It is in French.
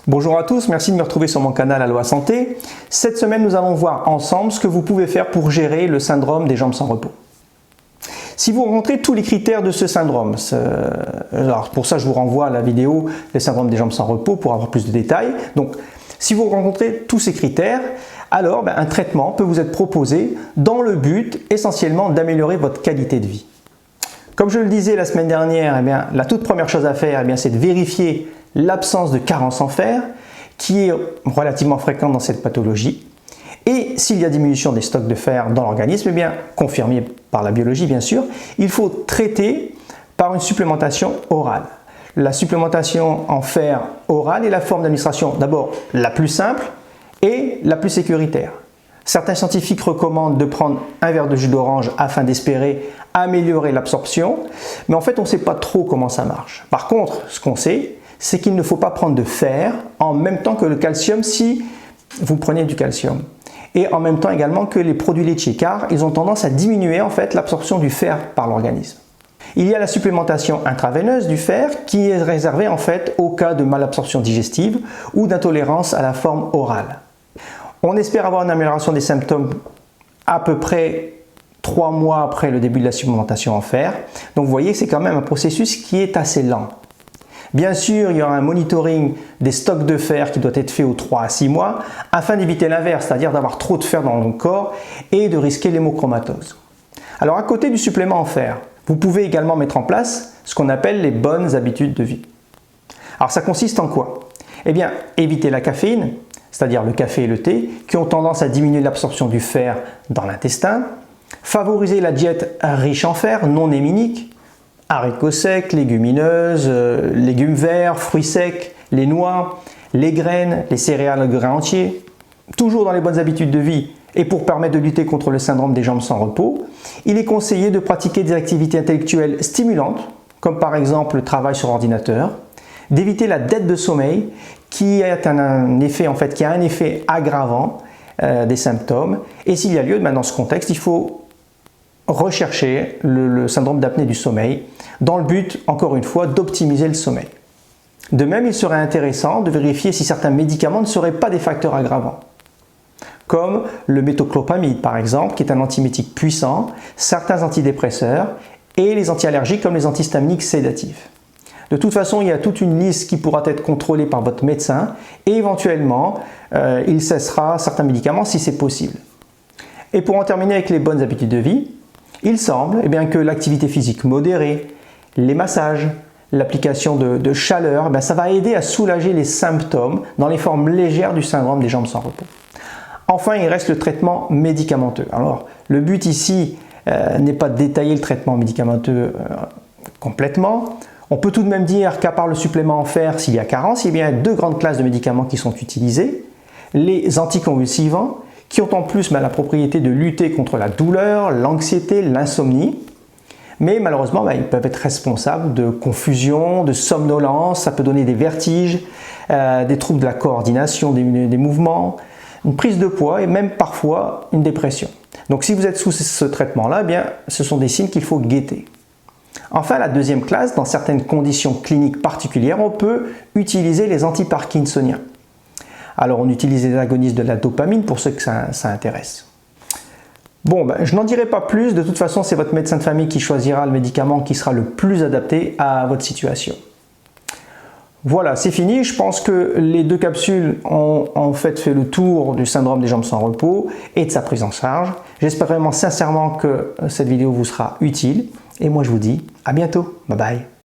Bonjour à tous, merci de me retrouver sur mon canal Aloha Santé. Cette semaine, nous allons voir ensemble ce que vous pouvez faire pour gérer le syndrome des jambes sans repos. Si vous rencontrez tous les critères de ce syndrome, alors pour ça je vous renvoie à la vidéo « Les syndromes des jambes sans repos » pour avoir plus de détails. Donc, si vous rencontrez tous ces critères, alors un traitement peut vous être proposé dans le but essentiellement d'améliorer votre qualité de vie. Comme je le disais la semaine dernière, la toute première chose à faire, c'est de vérifier l'absence de carence en fer, qui est relativement fréquente dans cette pathologie. Et s'il y a diminution des stocks de fer dans l'organisme, confirmé par la biologie bien sûr, il faut traiter par une supplémentation orale. La supplémentation en fer orale est la forme d'administration d'abord la plus simple et la plus sécuritaire. Certains scientifiques recommandent de prendre un verre de jus d'orange afin d'espérer améliorer l'absorption, mais en fait on ne sait pas trop comment ça marche. Par contre, ce qu'on sait, c'est qu'il ne faut pas prendre de fer en même temps que le calcium si vous prenez du calcium. Et en même temps également que les produits laitiers, car ils ont tendance à diminuer en fait l'absorption du fer par l'organisme. Il y a la supplémentation intraveineuse du fer qui est réservée en fait au cas de malabsorption digestive ou d'intolérance à la forme orale. On espère avoir une amélioration des symptômes à peu près 3 mois après le début de la supplémentation en fer. Donc vous voyez que c'est quand même un processus qui est assez lent. Bien sûr, il y aura un monitoring des stocks de fer qui doit être fait aux 3 à 6 mois afin d'éviter l'inverse, c'est-à-dire d'avoir trop de fer dans le corps et de risquer l'hémochromatose. Alors à côté du supplément en fer, vous pouvez également mettre en place ce qu'on appelle les bonnes habitudes de vie. Alors ça consiste en quoi? Éviter la caféine, c'est-à-dire le café et le thé, qui ont tendance à diminuer l'absorption du fer dans l'intestin. Favoriser la diète riche en fer, non héminique, haricots secs, légumineuses, légumes verts, fruits secs, les noix, les graines, les céréales, le grain entier. Toujours dans les bonnes habitudes de vie et pour permettre de lutter contre le syndrome des jambes sans repos, il est conseillé de pratiquer des activités intellectuelles stimulantes, comme par exemple le travail sur ordinateur, d'éviter la dette de sommeil qui a un effet aggravant des symptômes. Et s'il y a lieu, dans ce contexte, il faut rechercher le syndrome d'apnée du sommeil dans le but, encore une fois, d'optimiser le sommeil. De même, il serait intéressant de vérifier si certains médicaments ne seraient pas des facteurs aggravants, comme le métoclopramide par exemple, qui est un antiémétique puissant, certains antidépresseurs et les antiallergiques comme les antihistaminiques sédatifs. De toute façon, il y a toute une liste qui pourra être contrôlée par votre médecin et éventuellement, il cessera certains médicaments si c'est possible. Et pour en terminer avec les bonnes habitudes de vie, il semble que l'activité physique modérée, les massages, l'application de chaleur, ça va aider à soulager les symptômes dans les formes légères du syndrome des jambes sans repos. Enfin, il reste le traitement médicamenteux. Alors, le but ici n'est pas de détailler le traitement médicamenteux complètement. On peut tout de même dire qu'à part le supplément en fer, s'il y a carence, il y a 2 grandes classes de médicaments qui sont utilisés. Les anticonvulsivants, qui ont en plus la propriété de lutter contre la douleur, l'anxiété, l'insomnie. Mais malheureusement, ils peuvent être responsables de confusion, de somnolence, ça peut donner des vertiges, des troubles de la coordination des mouvements, une prise de poids et même parfois une dépression. Donc si vous êtes sous ce traitement-là, ce sont des signes qu'il faut guetter. Enfin, la deuxième classe, dans certaines conditions cliniques particulières, on peut utiliser les antiparkinsoniens. Alors on utilise les agonistes de la dopamine pour ceux que ça intéresse. Bon, je n'en dirai pas plus, de toute façon c'est votre médecin de famille qui choisira le médicament qui sera le plus adapté à votre situation. Voilà, c'est fini, je pense que les 2 capsules ont en fait le tour du syndrome des jambes sans repos et de sa prise en charge. J'espère vraiment sincèrement que cette vidéo vous sera utile et moi je vous dis à bientôt, bye bye.